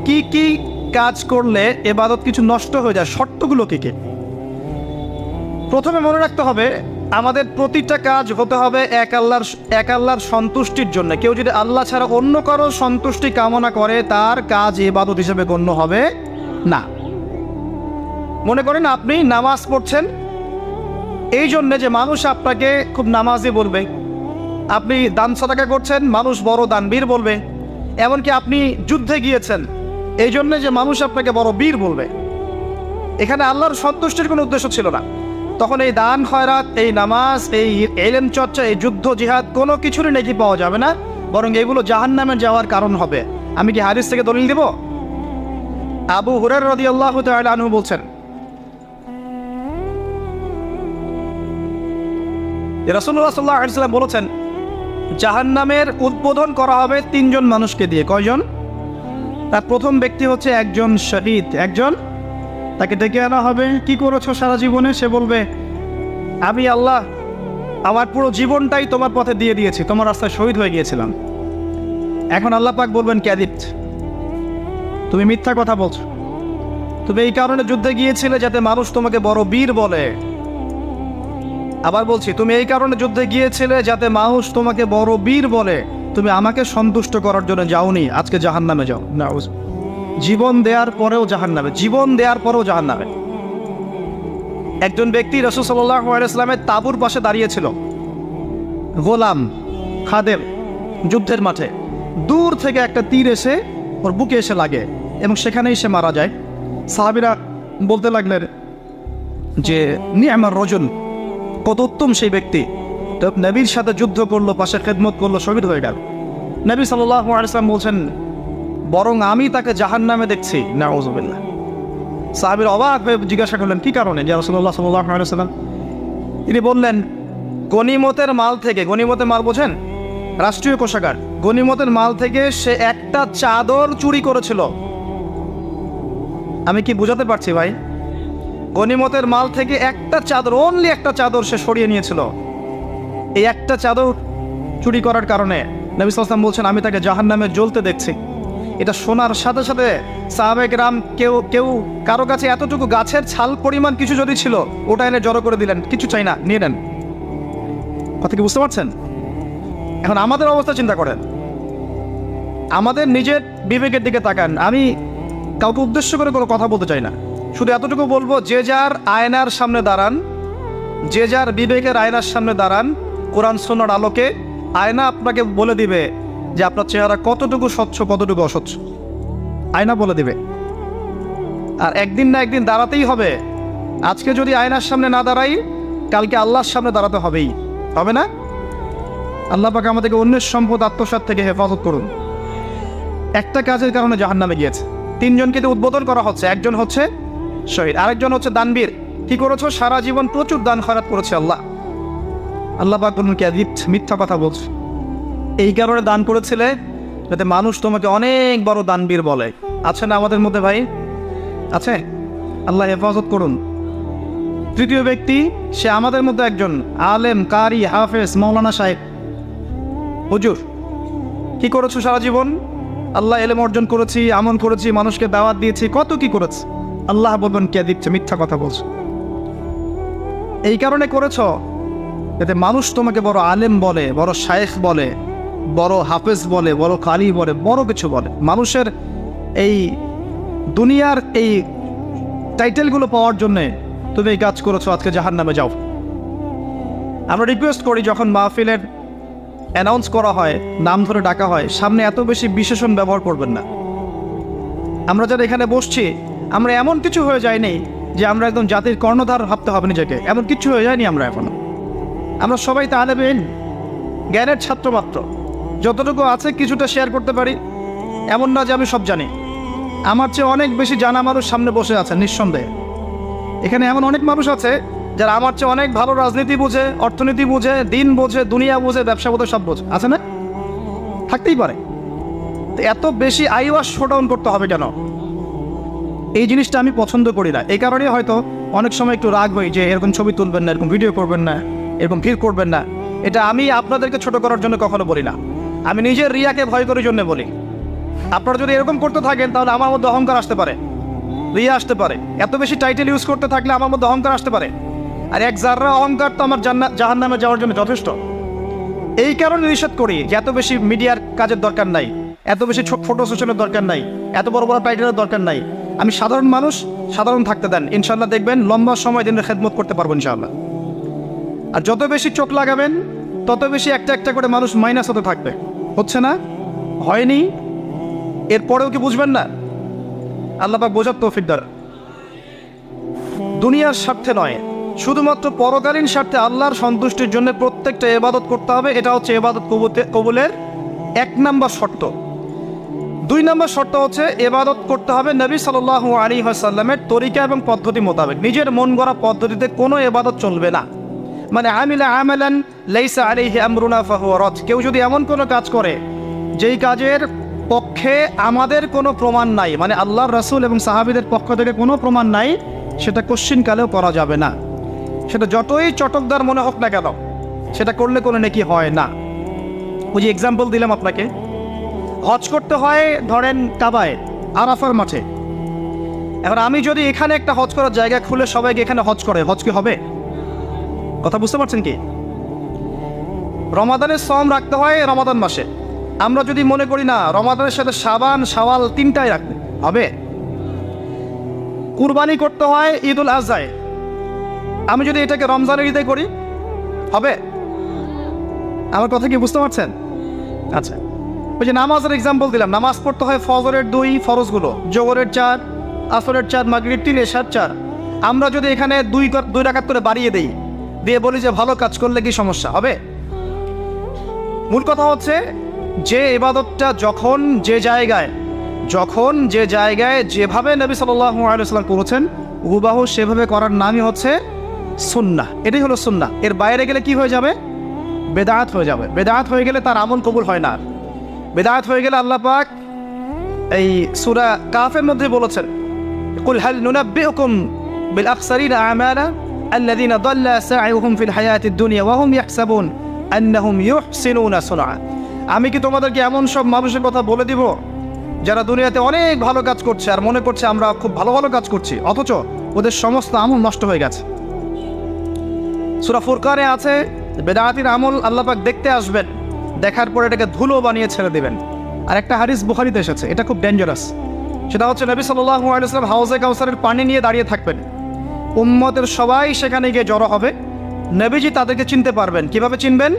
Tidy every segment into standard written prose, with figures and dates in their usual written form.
কি কি কাজ করলে ইবাদত কিছু নষ্ট হয়ে যায়, শর্তগুলো কি কি? প্রথমে মনে রাখতে হবে আমাদের প্রতিটা কাজ হতে হবে এক আল্লাহর সন্তুষ্টির জন্য। কেউ যদি আল্লাহ ছাড়া অন্য কারো সন্তুষ্টি কামনা করে তার কাজ ইবাদত হিসেবে গণ্য হবে না। মনে করেন আপনি নামাজ পড়ছেন এই জন্যে যে মানুষ আপনাকে খুব নামাজি বলবে, আপনি দান সাদাকা করছেন মানুষ বড় দানবীর বলবে, এমনকি আপনি যুদ্ধে গিয়েছেন এই জন্যে যে মানুষ আপনাকে বড় বীর বলবে। এখানে আল্লাহর সন্তুষ্টির কোনো উদ্দেশ্য ছিল না। তখন এই দান খয়রাত, এই নামাজ, এই ইলম চর্চা, এই যুদ্ধ জিহাদ কোনো কিছুরই নেকি পাওয়া যাবে না, বরং এগুলো জাহান্নামে যাওয়ার কারণ হবে। আমি কি হাদিস থেকে দলিল দিব? আবু হুরায়রা রাদিয়াল্লাহু তাআলা আনহু বলছেন, রাসূলুল্লাহ সাল্লাল্লাহু আলাইহি ওয়াসাল্লাম বলেছেন জাহান্নামের উদ্বোধন করা হবে তিনজন মানুষকে দিয়ে। কয়জন? তার প্রথম ব্যক্তি হচ্ছে একজন শহীদ, একজন তাকে ডেকে আনা হবে, কি করেছো সারা জীবনে? সে বলবে আমি আল্লাহ আমার পুরো জীবনটাই তোমার পথে দিয়ে দিয়েছি, তোমার রাস্তায় শহীদ হয়ে গিয়েছিলাম। এখন আল্লাহ পাক বলবেন কাযিব, তুমি মিথ্যা কথা বলছো, তুমি এই কারণে যুদ্ধে গিয়েছিলে যাতে মানুষ তোমাকে বড় বীর বলে। আবার বলছি, তুমি এই কারণে যুদ্ধে গিয়েছিলে যাতে মানুষ তোমাকে বড় বীর বলে, তুমি আমাকে সন্তুষ্ট করার জন্য যাওনি, আজকে জাহান্নামে যাও। নাউজ, জীবন দেওয়ার পরেও জাহান্নামে, জীবন দেওয়ার পরেও জাহান্নামে। একজন ব্যক্তি রাসূল সাল্লাল্লাহু আলাইহি ওয়াসাল্লামের তাঁবুর পাশে দাঁড়িয়েছিল, গোলাম খাদেম, যুদ্ধের মাঠে। দূর থেকে একটা তীর এসে ওর বুকে এসে লাগে এবং সেখানেই সে মারা যায়। সাহাবীরা বলতে লাগলেন যে নি'মার রাজুল, কত উত্তম সেই ব্যক্তি, তো নবীর সাথে যুদ্ধ করলো, পাশে খেদমত করলো, শহীদ হয়ে গেল। নবী সাল্লাল্লাহু আলাইহি ওয়াসাল্লাম বলছেন বরং আমি তাকে জাহান্নামে দেখছি। নাউযুবিল্লাহ। সাহাবীরা অবাক হয়ে জিজ্ঞাসা করলেন কি কারণে ইয়া রাসূলুল্লাহ সাল্লাল্লাহু আলাইহি ওয়াসাল্লাম? তিনি বললেন গনিমতের মাল থেকে, গনিমতের মাল বোঝেন, রাষ্ট্রীয় কোষাগার, গনিমতের মাল থেকে সে একটা চাদর চুরি করেছিল। আমি কি বুঝাতে পারছি ভাই? গনিমতের মাল থেকে একটা চাদর, অনলি একটা চাদর সে সরিয়ে নিয়েছিল। এই একটা চাদর চুরি করার কারণে নবী সাল্লাল্লাহু আলাইহি ওয়াসাল্লাম বলছেন আমি তাকে জাহান্নামে জ্বলতে দেখছি। এটা শোনার সাথে সাথে সাহাবায়ে কেরাম কেউ কারো কাছে এতটুকু গাছের ছাল পরিমাণ কিছু যদি ছিল ওটা এনে জড়ো করে দিলেন, কিছু চাই না, নিয়ে নেন। কথা কি বুঝতে পারছেন? এখন আমাদের অবস্থা চিন্তা করেন, আমাদের নিজের বিবেকের দিকে তাকান। আমি কাউকে উদ্দেশ্য করে কোনো কথা বলতে চাই না, শুধু এতটুকু বলবো যে যার আয়নার সামনে দাঁড়ান, যে যার বিবেকের আয়নার সামনে দাঁড়ান, কোরআন সুন্নাহর আলোকে আয়না আপনাকে বলে দিবে যে আপনার চেহারা কতটুকু স্বচ্ছ কতটুকু অস্বচ্ছ, আয়না বলে দিবে। আর একদিন না একদিন দাঁড়াতেই হবে। আজকে যদি আয়নার সামনে না দাঁড়াই, কালকে আল্লাহর সামনে দাঁড়াতে হবেই, হবে না? আল্লাহ পাক আমাদেরকে অন্যের সম্পদ আত্মসাৎ থেকে হেফাজত করুন। একটা কাজের কারণে জাহান্নামে গিয়েছে, তিনজনকে উদ্বোধন করা হচ্ছে। একজন হচ্ছে শহীদ, আরেকজন হচ্ছে দানবীর। কি করেছো? সারা জীবন প্রচুর দান খয়রাত করেছে। আল্লাহ পাক বলুন কাযিব, মিথ্যা কথা বলছো, এই কারণে দান করেছিলে যাতে মানুষ তোমাকে অনেক বড় দানবীর বলে। আছে না আমাদের মধ্যে ভাই? আছে? আল্লাহ হেফাজত করুন। তৃতীয় ব্যক্তি, সে আমাদের মধ্যে একজন আলেম, কারি, হাফেজ, মাওলানা সাহেব, হুজুর। কি করেছো সারা জীবন? আল্লাহ এলেম অর্জন করেছি, আমল করেছি, মানুষকে দাওয়াত দিয়েছি, কত কি করেছি। আল্লাহ বলবেন কাযিব, মিথ্যা কথা বলছো। এই কারণে করেছো যাতে মানুষ তোমাকে বড় আলেম বলে, বড় শায়েখ বলে, বড় হাফেজ বলে, বড় কারি বলে, বড় কিছু বলে। মানুষের এই দুনিয়ার এই টাইটেলগুলো পাওয়ার জন্যে তুমি এই কাজ করেছো, আজকে জাহান্নামে যাও। আমরা রিকোয়েস্ট করি যখন মাহফিলের অ্যানাউন্স করা হয়, নাম ধরে ডাকা হয়, সামনে এত বেশি বিশেষণ ব্যবহার করবেন না। আমরা যারা এখানে বসছি আমরা এমন কিছু হয়ে যায়নি যে আমরা একদম জাতির কর্ণধার ভাবতে হবে নিজেকে, এমন কিছু হয়ে যায়নি। আমরা সবাই তালেবে ইলম, জ্ঞানের ছাত্র মাত্র। যতটুকু আছে কিছুটা শেয়ার করতে পারি, এমন না যে আমি সব জানি। আমার চেয়ে অনেক বেশি জানা মানুষ সামনে বসে আছে নিঃসন্দেহে। এখানে এমন অনেক মানুষ আছে যারা আমার চেয়ে অনেক ভালো রাজনীতি বোঝে, অর্থনীতি বোঝে, দিন বোঝে, দুনিয়া বোঝে, ব্যবসা বোঝে, সব বোঝে, আছে না? থাকতেই পারে। তো এত বেশি আইওয়াশ শোডাউন করতে হবে কেন? এই জিনিসটা আমি পছন্দ করি না। এই কারণে হয়তো অনেক সময় একটু রাগ হই যে এরকম ছবি তুলবেন না, এরকম ভিডিও করবেন না, এরকম ভিড় করবেন না। এটা আমি আপনাদেরকে ছোট করার জন্য কখনো বলি না, আমি নিজের রিয়াকে ভয় করার জন্য বলি। আপনারা যদি এরকম করতে থাকেন তাহলে আমার মধ্যে অহংকার আসতে পারে, রিয়া আসতে পারে। এত বেশি টাইটেল ইউজ করতে থাকলে আমার মধ্যে অহংকার আসতে পারে। আর এক জাররা অহংকার তো আমার জাহান্নামে যাওয়ার জন্য যথেষ্ট। এই কারণে নিষেধ করি যে এত বেশি মিডিয়ার কাজের দরকার নাই, এত বেশি ফটো সেশনের দরকার নাই, এত বড় বড় টাইটেলের দরকার নাই। আমি সাধারণ মানুষ, সাধারণ থাকতে দেন, ইনশাল্লাহ দেখবেন লম্বা সময় দিনের খেদমত করতে পারবো ইনশাআল্লাহ। আর যত বেশি চোখ লাগাবেন তত বেশি একটা একটা করে মানুষ মাইনাস হতে থাকবে। হচ্ছে না, হয়নি, এরপরেও কি বুঝবেন না? আল্লাহ পাক বোঝার তৌফিক দান। দুনিয়ার স্বার্থে নয়, শুধুমাত্র পরকালীন স্বার্থে আল্লাহর সন্তুষ্টির জন্য প্রত্যেকটা ইবাদত করতে হবে। এটা হচ্ছে ইবাদত কবুলের 1 নম্বর শর্ত। 2 নম্বর শর্ত হচ্ছে ইবাদত করতে হবে নবী সাল্লাল্লাহু আলাইহি ওয়াসাল্লামের তরিকা এবং পদ্ধতি মোতাবেক। নিজের মন গড়া পদ্ধতিতে কোনো ইবাদত চলবে না। মানে আমিলা আমালান লাইসা আলাইহি আমরুনা ফাহুয়া রাদ। কেউ যদি এমন কোনো কাজ করে যেই কাজের পক্ষে আমাদের কোনো প্রমাণ নাই, মানে আল্লাহর রাসূল এবং সাহাবীদের পক্ষ থেকে কোনো প্রমাণ নাই, সেটা কোশ্চিনকালেও করা যাবে না। সেটা যতই চটকদার মনে হোক না কেন, সেটা করলে কোনো নেকি হয় না। ওই যে এক্সাম্পল দিলাম আপনাকে, হজ করতে হয় ধরেন কাবায়, আরাফার মাঠে। এখন আমি যদি এখানে একটা হজ করার জায়গা খুলে সবাইকে এখানে হজ করে, হজ কি হবে? কথা বুঝতে পারছেন কি? রমাদানের সওম রাখতে হয় রমাদান মাসে। আমরা যদি মনে করি না রমাদানের সাথে শাবান শাওয়াল 3টাই রাখতে হবে। কুরবানি করতে হয় ঈদুল আজহায়, আমি যদি এটাকে রমজানের ঈদে করি হবে? আমার কথা কি বুঝতে পারছেন? আচ্ছা, ওই যে নামাজের এক্সাম্পল দিলাম, নামাজ পড়তে হয় ফজরের 2 ফরজগুলো, জোহরের 4, আসরের 4, মাগরিব 3, এশার 4। আমরা যদি এখানে 2 রাকাত করে বাড়িয়ে দেই, দিয়ে বলি যে ভালো কাজ করলে কি সমস্যা হবে? মূল কথা হচ্ছে যে ইবাদতটা যখন যে জায়গায় যেভাবে নবী সাল্লাল্লাহু আলাইহি ওয়াসাল্লাম করেছেন হুবাহু সেভাবে করার নামই হচ্ছে সুন্নাহ। এটাই হলো সুন্নাহ। এর বাইরে গেলে কি হয়ে যাবে? বেদাত হয়ে যাবে। বেদাত হয়ে গেলে তার আমল কবুল হয় না। বেদাত হয়ে গেলে আল্লাহ পাক এই সূরা কাফের মধ্যে বলেছেন, কুল হাল নুনাব্বিউকুম বিল আখসারিনা আমালা আল্লাযীনা দাল্লা সা'য়ুহুম ফিল হায়াতিদ দুনিয়া ওয়া হুম ইয়াহসাবুন আন্নাহুম ইউহসিনুনা সুনআ। আমি কি তোমাদেরকে এমন সব মানুষের কথা বলে দিব যারা দুনিয়াতে অনেক ভালো কাজ করছে আর মনে করছে আমরা খুব ভালো ভালো কাজ করছি, অথচ ওদের সমস্ত আমল নষ্ট হয়ে গেছে। সূরা ফুরকানে আছে বেদাতির আমল আল্লাহ পাক দেখতে আসবেন, দেখার পর এটাকে ধুলো বানিয়ে ছেড়ে দেবেন। আর একটা হাদিস বুখারীতে এসেছে, এটা খুব ডেঞ্জারাস। সেটা হচ্ছে নবী সাল্লাল্লাহু আলাইহি ওয়াসাল্লাম হাউজে কাউসারের পানি নিয়ে দাঁড়িয়ে থাকবেন, উম্মতের সবাই সেখানে গিয়ে জড়ো হবে, নবীজি তাদেরকে চিনতে পারবেন। কিভাবে চিনবেন?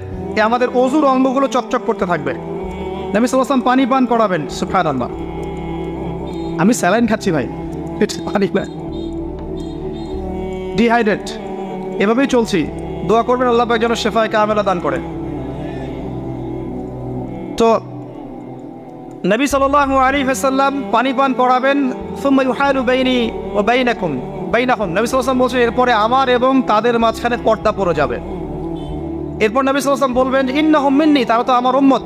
আমাদের অজুর অঙ্গগুলো চকচক করতে থাকবে। নবী সাল্লাল্লাহু আলাইহি ওয়াসাল্লাম পানি পান করাবেন। সুবহানাল্লাহ, আমি স্যালাইন খাচ্ছি ভাই, পানি না, ডিহাইড্রেট, এভাবেই চলছি। দোয়া করবেন আল্লাহ পাক যেন শেফায়ে কামেলা দান করেন। তো নবী সাল্লাল্লাহু আলাইহি ওয়াসাল্লাম পানি পান করাবেন, সুম্মা ইউহালু বাইনি ওয়া বাইনাকুম বাইনাহুম। নবী সাল্লাল্লাহু আলাইহি ওয়াসাল্লাম বলছেন এরপরে আমার এবং তাদের মাঝখানে পর্দা পড়ে যাবে। এরপর নবী সাল্লাল্লাহু আলাইহি ওয়াসাল্লাম বলবেন ইন্নাহুম মিন্নি, তারা তো আমার উম্মত।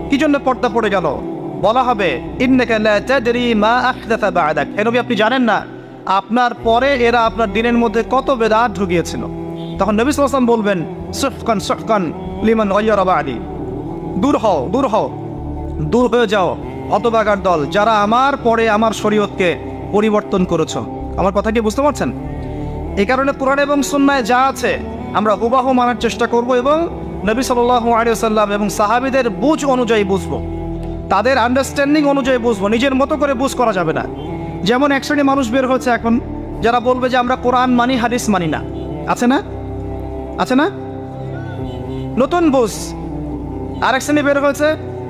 কি জন্য পর্দা পড়ে গেল? বলা হবে ইন্নাকা লা তাদরি মা আহদাথা বা'দাক। হে নবী, আপনি জানেন না আপনার পরে এরা আপনার দিনের মধ্যে কত বেদাত ঢুকিয়েছিল। তখন নবী সাল্লাল্লাহু আলাইহি ওয়াসাল্লাম বলবেন সুফকান সুফকান লিমান গায়্যারা বা'দি। দূর হও, দূর হয়ে যাও হতভাগার দল, যারা আমার পরে আমার শরীয়তকে পরিবর্তন করেছো। আমার কথা কি বুঝতে পারছেন? এই কারণে কোরআন এবং সুন্নায় যা আছে আমরা হুবাহু মানার চেষ্টা করব এবং নবী সাল্লাল্লাহু আলাইহি ওয়াসাল্লাম এবং সাহাবীদের বুঝ অনুযায়ী বুঝবো, তাদের আন্ডারস্ট্যান্ডিং অনুযায়ী বুঝবো। নিজের মতো করে বুঝ করা যাবে না। যেমন এক শ্রেণী মানুষ বের হয়েছে এখন, যারা বলবে যে আমরা কোরআন মানি, হাদিস মানি না। আছে না? নতুন বুঝ। আরেক শ্রেণী বের হয়েছে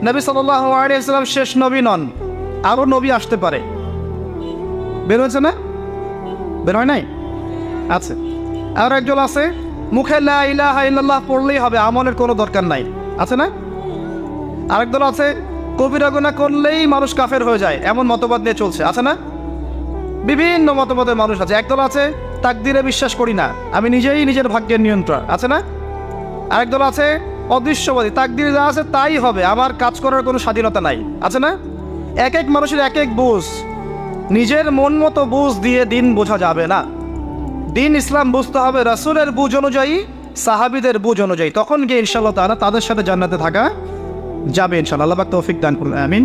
নবী সাল্লাল্লাহু আলাইহি ওয়াসাল্লাম শেষ নবী নন, আরও নবী আসতে পারে। বের হয়েছে না? বের হয় নাই? আছে। আর একজন আছে মুখে লা ইলাহা ইল্লাল্লাহ পড়লেই হবে, আমলের কোনো দরকার নাই। আছে না? আরেক দল আছে কবিরা গুনাহ করলেই মানুষ কাফের হয়ে যায়, এমন মতবাদ নিয়ে চলছে। আছে না? বিভিন্ন মতবাদের মানুষ আছে। একদল আছে তাকদিরে বিশ্বাস করি না, আমি নিজেই নিজের ভাগ্যের নিয়ন্ত্রণ। আছে না? আরেক দল আছে অদৃশ্যবাদী, তাকদিরে যা আছে তাই হবে, আমার কাজ করার কোনো স্বাধীনতা নাই। আছে না? এক এক মানুষের এক এক বুঝ। নিজের মন মতো বুঝ দিয়ে দিন বোঝা যাবে না। দিন ইসলাম বুঝতে হবে রাসূলের বুঝ অনুযায়ী, সাহাবীদের বুঝ অনুযায়ী। তখন গিয়ে ইনশাআল্লাহ তাআলা তাদের সাথে জান্নাতে থাকা যাবে ইনশাআল্লাহ। আল্লাহ পাক তৌফিক দান করুন, আমিন।